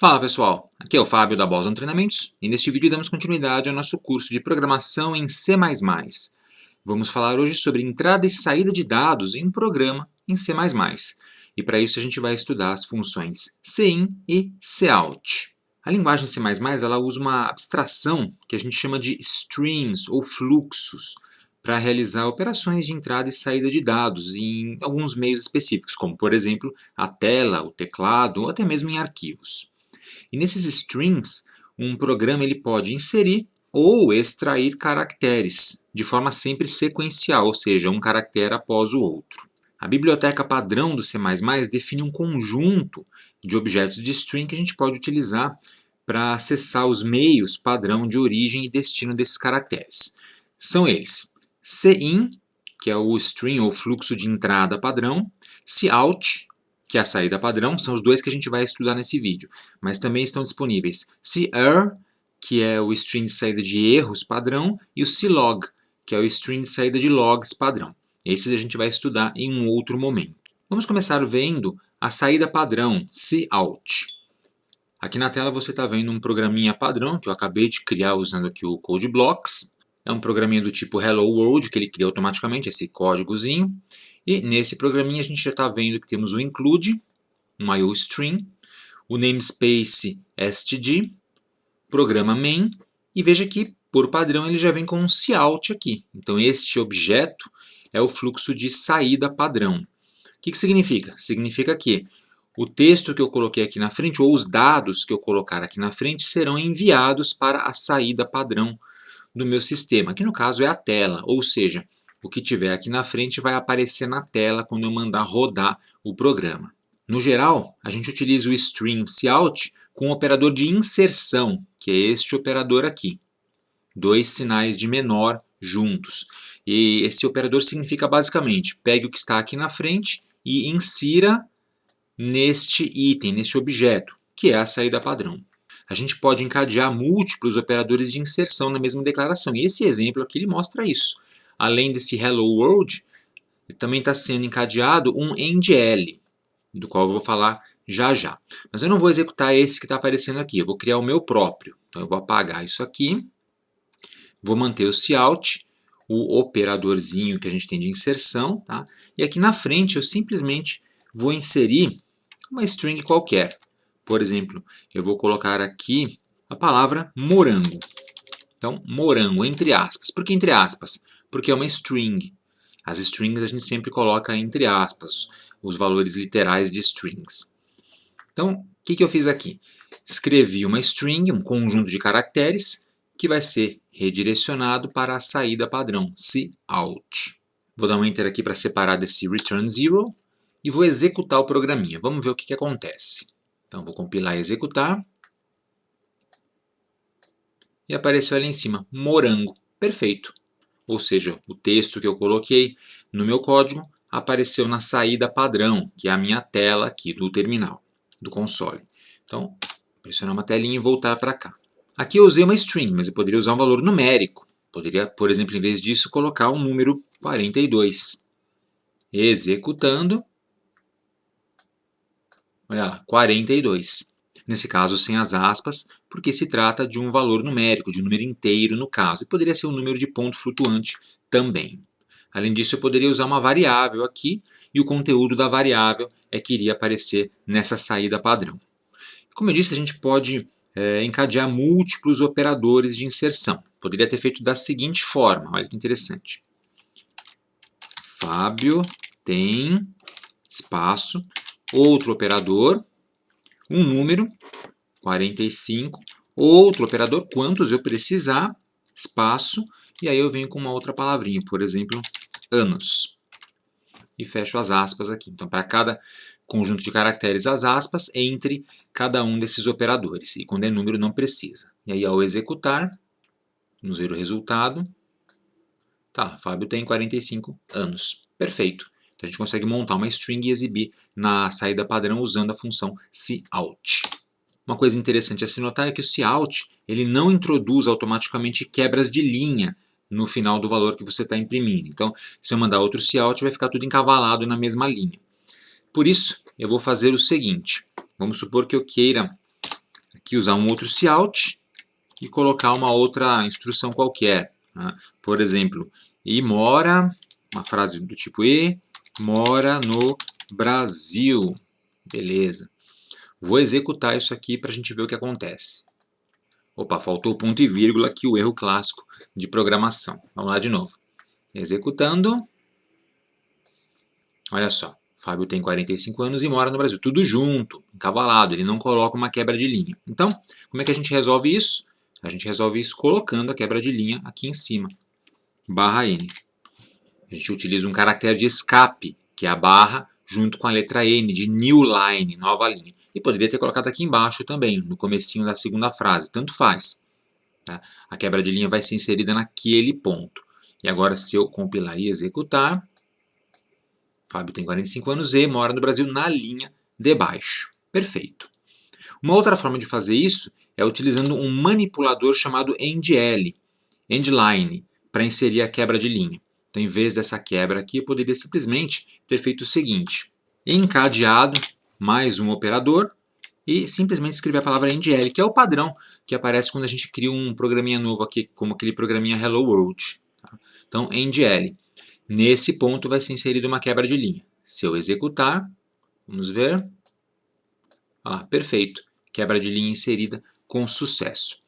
Fala pessoal, aqui é o Fábio da Boston Treinamentos e neste vídeo damos continuidade ao nosso curso de programação em C++. Vamos falar hoje sobre entrada e saída de dados em um programa em C++. E para isso a gente vai estudar as funções cin e cout. A linguagem C++ ela usa uma abstração que a gente chama de streams ou fluxos para realizar operações de entrada e saída de dados em alguns meios específicos, como por exemplo a tela, o teclado ou até mesmo em arquivos. E nesses streams, um programa ele pode inserir ou extrair caracteres, de forma sempre sequencial, ou seja, um caractere após o outro. A biblioteca padrão do C++ define um conjunto de objetos de string que a gente pode utilizar para acessar os meios padrão de origem e destino desses caracteres. São eles cin, que é o string ou fluxo de entrada padrão, cout, que é a saída padrão, são os dois que a gente vai estudar nesse vídeo. Mas também estão disponíveis cErr, que é o string de saída de erros padrão, e o clog, que é o string de saída de logs padrão. Esses a gente vai estudar em um outro momento. Vamos começar vendo a saída padrão, cout. Aqui na tela você está vendo um programinha padrão que eu acabei de criar usando aqui o CodeBlocks. É um programinha do tipo Hello World, que ele cria automaticamente esse códigozinho. E nesse programinha a gente já está vendo que temos o include, um IOString, o namespace std, programa main, e veja que, por padrão, ele já vem com um cout aqui. Então, este objeto é o fluxo de saída padrão. O que significa? Significa que o texto que eu coloquei aqui na frente, ou os dados que eu colocar aqui na frente, serão enviados para a saída padrão do meu sistema, que no caso é a tela, ou seja, o que tiver aqui na frente vai aparecer na tela quando eu mandar rodar o programa. No geral, a gente utiliza o string cout com o operador de inserção, que é este operador aqui. Dois sinais de menor juntos. E esse operador significa basicamente, pegue o que está aqui na frente e insira neste item, neste objeto, que é a saída padrão. A gente pode encadear múltiplos operadores de inserção na mesma declaração. E esse exemplo aqui ele mostra isso. Além desse Hello World, também está sendo encadeado um endl, do qual eu vou falar já já. Mas eu não vou executar esse que está aparecendo aqui, eu vou criar o meu próprio. Então eu vou apagar isso aqui, vou manter o cout, o operadorzinho que a gente tem de inserção, tá? E aqui na frente eu simplesmente vou inserir uma string qualquer. Por exemplo, eu vou colocar aqui a palavra morango. Então, morango, entre aspas. Por que entre aspas? Porque é uma string. As strings a gente sempre coloca entre aspas, os valores literais de strings. Então, o que eu fiz aqui? Escrevi uma string, um conjunto de caracteres, que vai ser redirecionado para a saída padrão, cout. Vou dar um enter aqui para separar desse return 0 e vou executar o programinha. Vamos ver o que acontece. Então, vou compilar e executar. E apareceu ali em cima, morango. Perfeito. Ou seja, o texto que eu coloquei no meu código apareceu na saída padrão, que é a minha tela aqui do terminal, do console. Então, pressionar uma telinha e voltar para cá. Aqui eu usei uma string, mas eu poderia usar um valor numérico. Poderia, por exemplo, em vez disso, colocar o número 42. Executando. Olha lá, 42. Nesse caso, sem as aspas, porque se trata de um valor numérico, de um número inteiro no caso. E poderia ser um número de ponto flutuante também. Além disso, eu poderia usar uma variável aqui, e o conteúdo da variável é que iria aparecer nessa saída padrão. Como eu disse, a gente pode encadear múltiplos operadores de inserção. Poderia ter feito da seguinte forma, olha que interessante. Fábio tem espaço, outro operador, um número, 45, outro operador, quantos eu precisar, espaço, e aí eu venho com uma outra palavrinha, por exemplo, anos. E fecho as aspas aqui. Então, para cada conjunto de caracteres, as aspas, entre cada um desses operadores. E quando é número, não precisa. E aí, ao executar, vamos ver o resultado. Tá, Fábio tem 45 anos. Perfeito. Então, a gente consegue montar uma string e exibir na saída padrão usando a função cout. Uma coisa interessante a se notar é que o cout ele não introduz automaticamente quebras de linha no final do valor que você está imprimindo. Então, se eu mandar outro cout, vai ficar tudo encavalado na mesma linha. Por isso, eu vou fazer o seguinte. Vamos supor que eu queira que usar um outro cout e colocar uma outra instrução qualquer, né? Por exemplo, uma frase do tipo E mora no Brasil. Beleza. Vou executar isso aqui para a gente ver o que acontece. Opa, faltou ponto e vírgula aqui, o erro clássico de programação. Vamos lá de novo. Executando. Olha só, Fábio tem 45 anos e mora no Brasil. Tudo junto, encavalado, ele não coloca uma quebra de linha. Então, como é que a gente resolve isso? A gente resolve isso colocando a quebra de linha aqui em cima, barra N. A gente utiliza um caractere de escape, que é a barra, junto com a letra N, de new line, nova linha. E poderia ter colocado aqui embaixo também, no comecinho da segunda frase, tanto faz. Tá? A quebra de linha vai ser inserida naquele ponto. E agora, se eu compilar e executar, Fábio tem 45 anos e mora no Brasil na linha de baixo. Perfeito. Uma outra forma de fazer isso é utilizando um manipulador chamado endl, endline, para inserir a quebra de linha. Então, em vez dessa quebra aqui, eu poderia simplesmente ter feito o seguinte: encadeado, mais um operador, e simplesmente escrever a palavra endl, que é o padrão que aparece quando a gente cria um programinha novo aqui, como aquele programinha Hello World. Tá? Então, endl. Nesse ponto vai ser inserida uma quebra de linha. Se eu executar, vamos ver. Perfeito. Quebra de linha inserida com sucesso.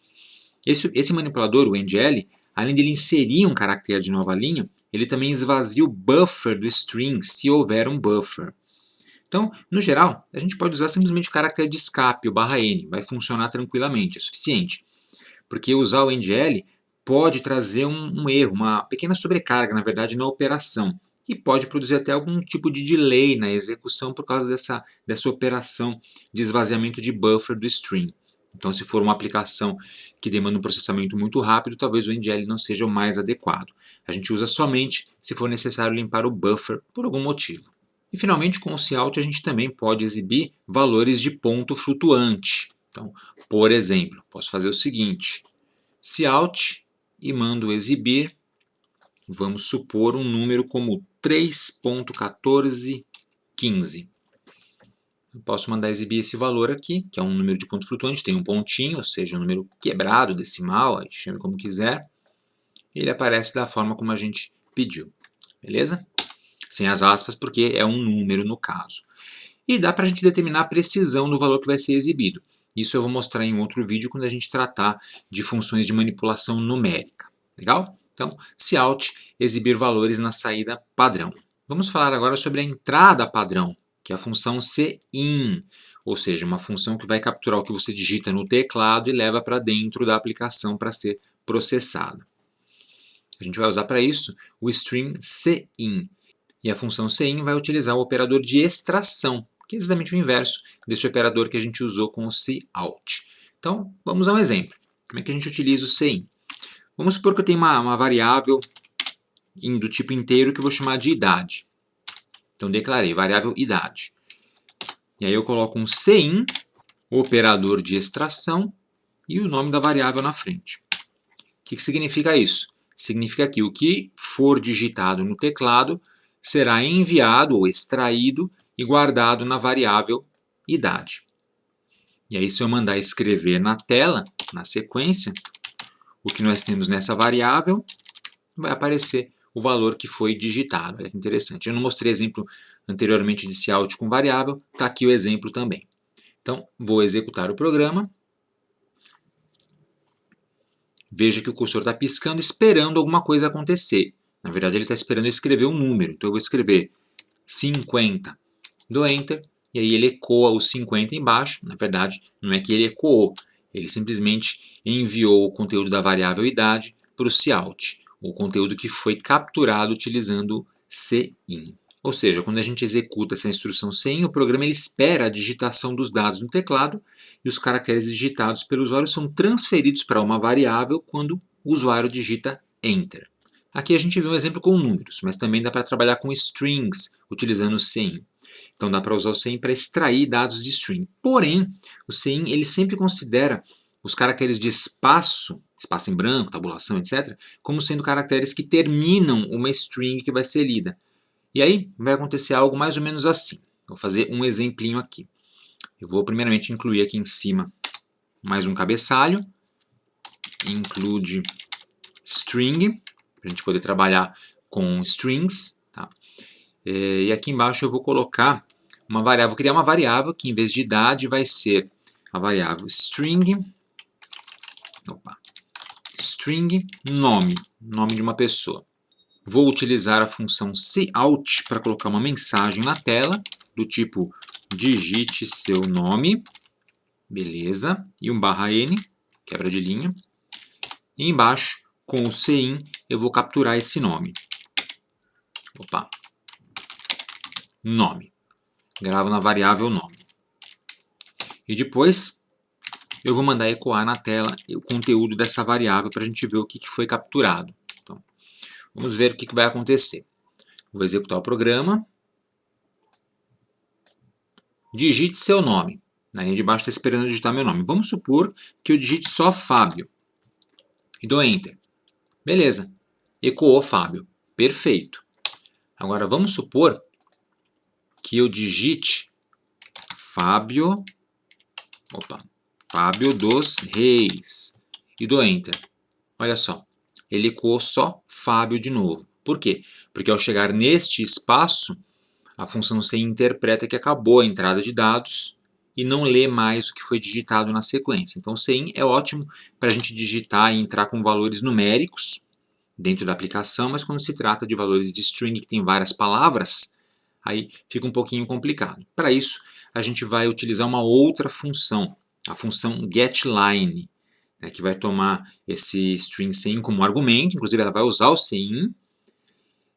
Esse manipulador, o endl, além de ele inserir um caractere de nova linha, ele também esvazia o buffer do string, se houver um buffer. Então, no geral, a gente pode usar simplesmente o caractere de escape, o barra N, vai funcionar tranquilamente, é suficiente. Porque usar o endl pode trazer um erro, uma pequena sobrecarga, na verdade, na operação. E pode produzir até algum tipo de delay na execução por causa dessa operação de esvaziamento de buffer do string. Então, se for uma aplicação que demanda um processamento muito rápido, talvez o endl não seja o mais adequado. A gente usa somente se for necessário limpar o buffer por algum motivo. E, finalmente, com o cout, a gente também pode exibir valores de ponto flutuante. Então, por exemplo, posso fazer o seguinte: cout e mando exibir, vamos supor um número como 3.1415. Eu posso mandar exibir esse valor aqui, que é um número de ponto flutuante, tem um pontinho, ou seja, um número quebrado, decimal, chame como quiser. Ele aparece da forma como a gente pediu, beleza? Sem as aspas, porque é um número no caso. E dá para a gente determinar a precisão do valor que vai ser exibido. Isso eu vou mostrar em outro vídeo quando a gente tratar de funções de manipulação numérica. Legal? Então, cout, exibir valores na saída padrão. Vamos falar agora sobre a entrada padrão, que é a função cin, ou seja, uma função que vai capturar o que você digita no teclado e leva para dentro da aplicação para ser processada. A gente vai usar para isso o string cin. E a função cin vai utilizar o operador de extração, que é exatamente o inverso desse operador que a gente usou com o cout. Então, vamos a um exemplo. Como é que a gente utiliza o cin? Vamos supor que eu tenho uma variável do tipo inteiro que eu vou chamar de idade. Então, declarei variável idade. E aí eu coloco um cin, operador de extração, e o nome da variável na frente. O que significa isso? Significa que o que for digitado no teclado será enviado ou extraído e guardado na variável idade. E aí, se eu mandar escrever na tela, na sequência, o que nós temos nessa variável, vai aparecer o valor que foi digitado. Olha que interessante. Eu não mostrei exemplo anteriormente de cout com variável, está aqui o exemplo também. Então, vou executar o programa. Veja que o cursor está piscando, esperando alguma coisa acontecer. Na verdade, ele está esperando eu escrever um número. Então, eu vou escrever 50. Dou Enter, e aí ele ecoa os 50 embaixo. Na verdade, não é que ele ecoou. Ele simplesmente enviou o conteúdo da variável idade para o cout. O conteúdo que foi capturado utilizando cin. Ou seja, quando a gente executa essa instrução cin, o programa ele espera a digitação dos dados no teclado e os caracteres digitados pelo usuário são transferidos para uma variável quando o usuário digita Enter. Aqui a gente vê um exemplo com números, mas também dá para trabalhar com strings utilizando o cin. Então dá para usar o cin para extrair dados de string. Porém, o cin ele sempre considera os caracteres de espaço em branco, tabulação, etc., como sendo caracteres que terminam uma string que vai ser lida. E aí vai acontecer algo mais ou menos assim. Vou fazer um exemplinho aqui. Eu vou primeiramente incluir aqui em cima mais um cabeçalho, include string, para a gente poder trabalhar com strings, tá? E aqui embaixo eu vou colocar uma variável, vou criar uma variável que em vez de idade vai ser a variável string nome de uma pessoa. Vou utilizar a função cout para colocar uma mensagem na tela do tipo digite seu nome, beleza, e um /n, quebra de linha. E embaixo, com o cin, eu vou capturar esse nome. Nome. Gravo na variável nome. E depois eu vou mandar ecoar na tela o conteúdo dessa variável para a gente ver o que foi capturado. Então, vamos ver o que vai acontecer. Vou executar o programa. Digite seu nome. Na linha de baixo está esperando eu digitar meu nome. Vamos supor que eu digite só Fábio. E dou Enter. Beleza. Ecoou Fábio. Perfeito. Agora vamos supor que eu digite Fábio dos Reis. E dou Enter. Olha só. Ele ecoou só Fábio de novo. Por quê? Porque ao chegar neste espaço, a função cin interpreta que acabou a entrada de dados e não lê mais o que foi digitado na sequência. Então, o cin é ótimo para a gente digitar e entrar com valores numéricos dentro da aplicação, mas quando se trata de valores de string que tem várias palavras, aí fica um pouquinho complicado. Para isso, a gente vai utilizar uma outra função, a função getLine, né, que vai tomar esse string cin como argumento, inclusive ela vai usar o cin,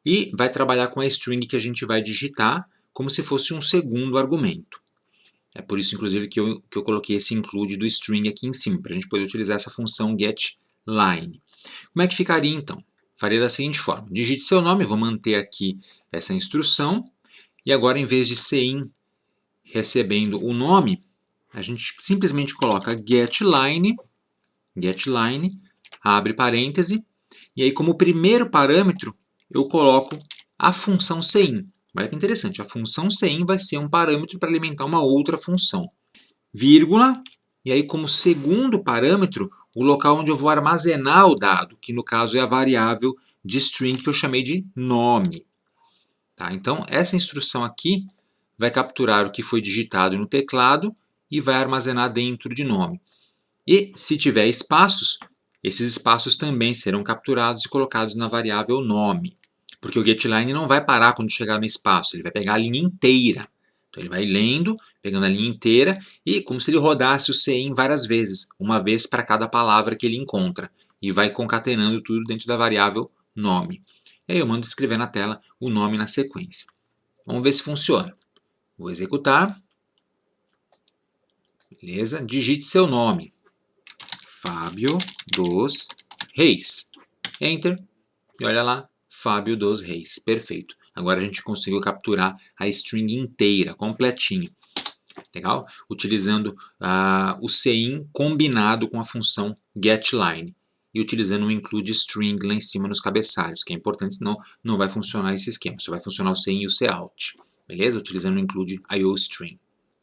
e vai trabalhar com a string que a gente vai digitar como se fosse um segundo argumento. É por isso, inclusive, que eu coloquei esse include do string aqui em cima, para a gente poder utilizar essa função getLine. Como é que ficaria, então? Faria da seguinte forma. Digite seu nome, vou manter aqui essa instrução, e agora, em vez de cin recebendo o nome, a gente simplesmente coloca getLine, abre parêntese, e aí como primeiro parâmetro, eu coloco a função cin. Olha que interessante, a função cin vai ser um parâmetro para alimentar uma outra função. Vírgula, e aí como segundo parâmetro, o local onde eu vou armazenar o dado, que no caso é a variável de string que eu chamei de nome. Tá? Então, essa instrução aqui vai capturar o que foi digitado no teclado e vai armazenar dentro de nome. E se tiver espaços, esses espaços também serão capturados e colocados na variável nome. Porque o getLine não vai parar quando chegar no espaço, ele vai pegar a linha inteira. Então ele vai lendo, pegando a linha inteira, e como se ele rodasse o cin várias vezes, uma vez para cada palavra que ele encontra, e vai concatenando tudo dentro da variável nome. E aí eu mando escrever na tela o nome na sequência. Vamos ver se funciona. Vou executar. Beleza? Digite seu nome. Fábio dos Reis. Enter. E olha lá. Fábio dos Reis. Perfeito. Agora a gente conseguiu capturar a string inteira, completinha. Legal? Utilizando o cin combinado com a função getLine. E utilizando o include string lá em cima nos cabeçalhos, que é importante, senão não vai funcionar esse esquema. Só vai funcionar o cin e o cout. Beleza? Utilizando o include iostring.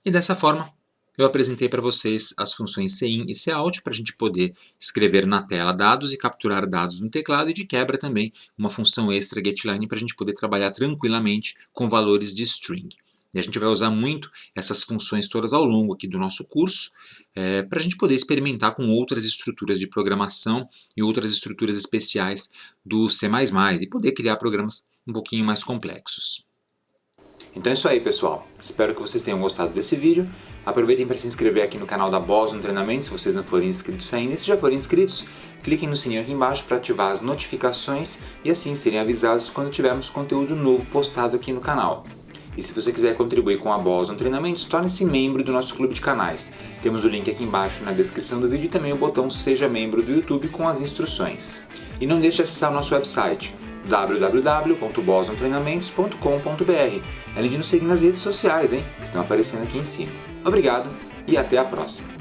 E dessa forma, eu apresentei para vocês as funções cin e cout para a gente poder escrever na tela dados e capturar dados no teclado e de quebra também uma função extra getLine para a gente poder trabalhar tranquilamente com valores de string. E a gente vai usar muito essas funções todas ao longo aqui do nosso curso para a gente poder experimentar com outras estruturas de programação e outras estruturas especiais do C++ e poder criar programas um pouquinho mais complexos. Então é isso aí, pessoal. Espero que vocês tenham gostado desse vídeo. Aproveitem para se inscrever aqui no canal da Boston Treinamento, se vocês não forem inscritos ainda. E se já forem inscritos, cliquem no sininho aqui embaixo para ativar as notificações e assim serem avisados quando tivermos conteúdo novo postado aqui no canal. E se você quiser contribuir com a Boston Treinamentos, torne-se membro do nosso clube de canais. Temos o link aqui embaixo na descrição do vídeo e também o botão Seja Membro do YouTube com as instruções. E não deixe de acessar o nosso website www.bostontreinamentos.com.br, além de nos seguir nas redes sociais, que estão aparecendo aqui em cima. Obrigado e até a próxima!